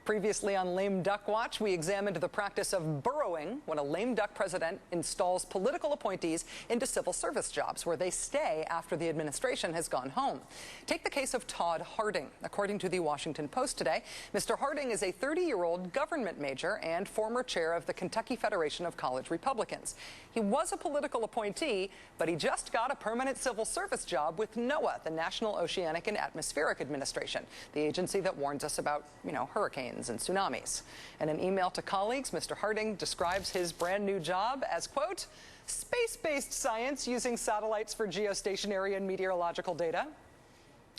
Previously on Lame Duck Watch, we examined the practice of burrowing when a lame duck president installs political appointees into civil service jobs where they stay after the administration has gone home. Take the case of Todd Harding. According to the Washington Post today, Mr. Harding is a 30-year-old government major and former chair of the Kentucky Federation of College Republicans. He was a political appointee, but he just got a permanent civil service job with NOAA, the National Oceanic and Atmospheric Administration, the agency that warns us about, hurricanes and tsunamis. In an email to colleagues, Mr. Harding describes his brand new job as, quote, space-based science using satellites for geostationary and meteorological data.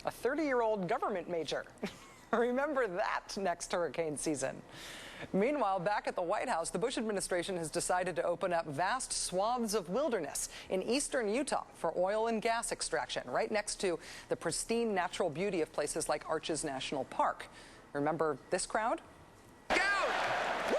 A 30-year-old government major. Remember that next hurricane season. Meanwhile, back at the White House, the Bush administration has decided to open up vast swaths of wilderness in eastern Utah for oil and gas extraction, right next to the pristine natural beauty of places like Arches National Park. Remember this crowd? Go! Woo!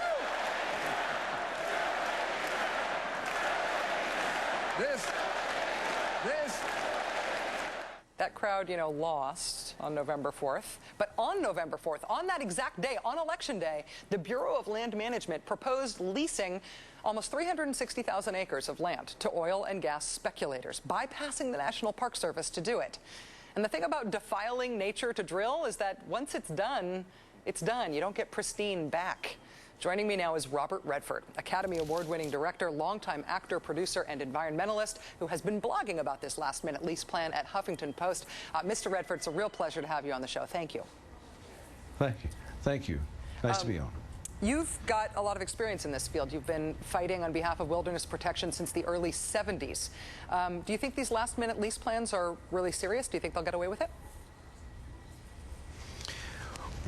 That crowd, lost on November 4th. But on November 4th, on that exact day, on Election Day, the Bureau of Land Management proposed leasing almost 360,000 acres of land to oil and gas speculators, bypassing the National Park Service to do it. And the thing about defiling nature to drill is that once it's done, it's done. You don't get pristine back. Joining me now is Robert Redford, Academy Award-winning director, longtime actor, producer, and environmentalist who has been blogging about this last-minute lease plan at Huffington Post. Mr. Redford, it's a real pleasure to have you on the show. Thank you. Thank you. Thank you. Nice to be on. You've got a lot of experience in this field. You've been fighting on behalf of wilderness protection since the early 70s. Do you think these last-minute lease plans are really serious? Do you think they'll get away with it?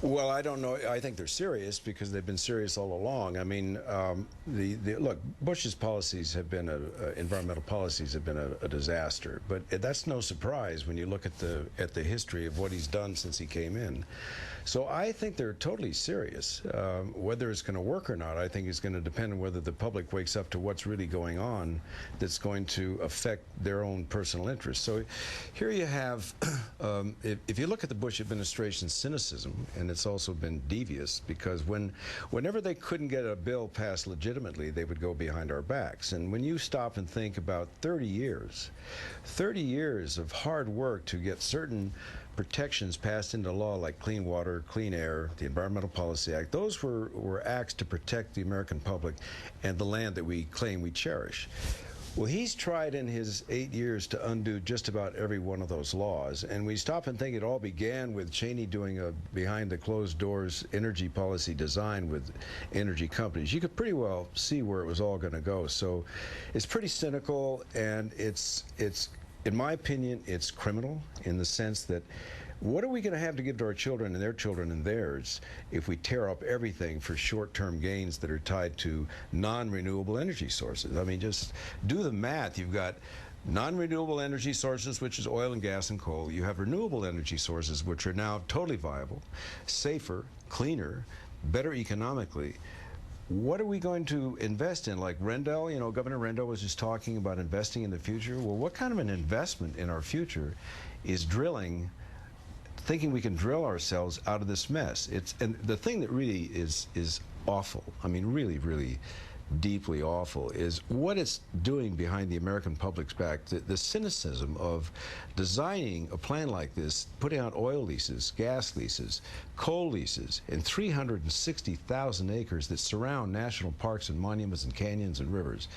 Well, I don't know. I think they're serious because they've been serious all along. I mean, look, Bush's policies have been, environmental policies have been a disaster. But that's no surprise when you look at the history of what he's done since he came in. So I think they're totally serious. Whether it's going to work or not, I think is going to depend on whether the public wakes up to what's really going on that's going to affect their own personal interests. So here you have, if you look at the Bush administration's cynicism, and it's also been devious, because whenever they couldn't get a bill passed legitimately, they would go behind our backs. And when you stop and think about 30 years of hard work to get certain protections passed into law, like clean water, clean air, the Environmental Policy Act, those were acts to protect the American public and the land that we claim we cherish. Well, he's tried in his 8 years to undo just about every one of those laws. And we stop and think it all began with Cheney doing a behind-the-closed-doors energy policy design with energy companies. You could pretty well see where it was all going to go. So it's pretty cynical, and it's in my opinion, it's criminal in the sense that what are we going to have to give to our children and their children and theirs if we tear up everything for short-term gains that are tied to non-renewable energy sources? I mean, just do the math. You've got non-renewable energy sources, which is oil and gas and coal. You have renewable energy sources, which are now totally viable, safer, cleaner, better economically. What are we going to invest in? Like Rendell, Governor Rendell was just talking about investing in the future. Well, what kind of an investment in our future is drilling, thinking we can drill ourselves out of this mess? And the thing that really is awful, I mean, really, really deeply awful, is what it's doing behind the American public's back. The cynicism of designing a plan like this, putting out oil leases, gas leases, coal leases, and 360,000 acres that surround national parks and monuments and canyons and rivers,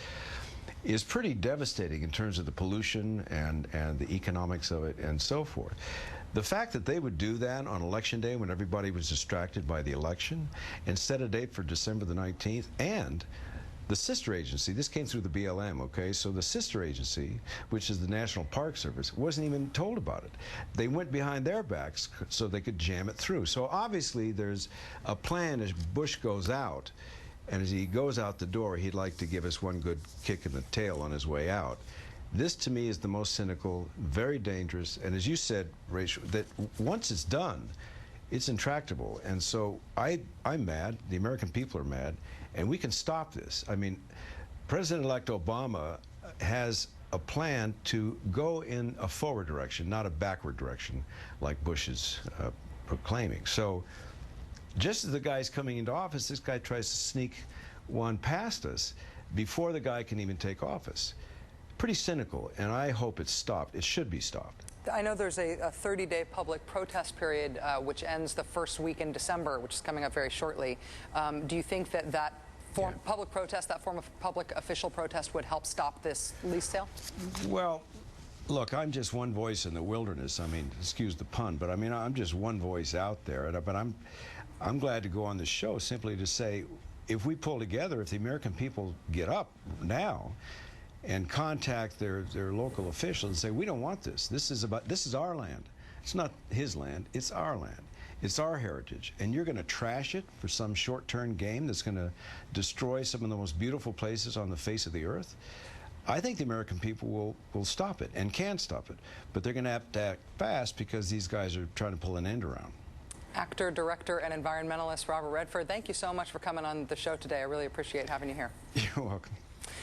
is pretty devastating in terms of the pollution and the economics of it and so forth. The fact that they would do that on Election Day when everybody was distracted by the election and set a date for December the 19th, and the sister agency, this came through the BLM, okay? So the sister agency, which is the National Park Service, wasn't even told about it. They went behind their backs so they could jam it through. So obviously there's a plan as Bush goes out, and as he goes out the door, he'd like to give us one good kick in the tail on his way out. This, to me, is the most cynical, very dangerous, and as you said, Rachel, that once it's done, it's intractable. And so I'm mad, the American people are mad, and we can stop this. I mean, President-elect Obama has a plan to go in a forward direction, not a backward direction, like Bush is proclaiming. So just as the guy's coming into office, this guy tries to sneak one past us before the guy can even take office. Pretty cynical, and I hope it's stopped. It should be stopped. I know there's a 30-day public protest period which ends the first week in December, which is coming up very shortly. Do you think that public protest, that form of public official protest, would help stop this lease sale? Well, look, I'm just one voice in the wilderness. I mean, excuse the pun, but I mean, I'm just one voice out there. But I'm glad to go on this show simply to say, if we pull together, if the American people get up now and contact their local officials and say, we don't want this. This is our land. It's not his land. It's our land. It's our heritage. And you're going to trash it for some short-term game that's going to destroy some of the most beautiful places on the face of the earth. I think the American people will stop it and can stop it. But they're going to have to act fast because these guys are trying to pull an end around. Actor, director, and environmentalist Robert Redford, thank you so much for coming on the show today. I really appreciate having you here. You're welcome.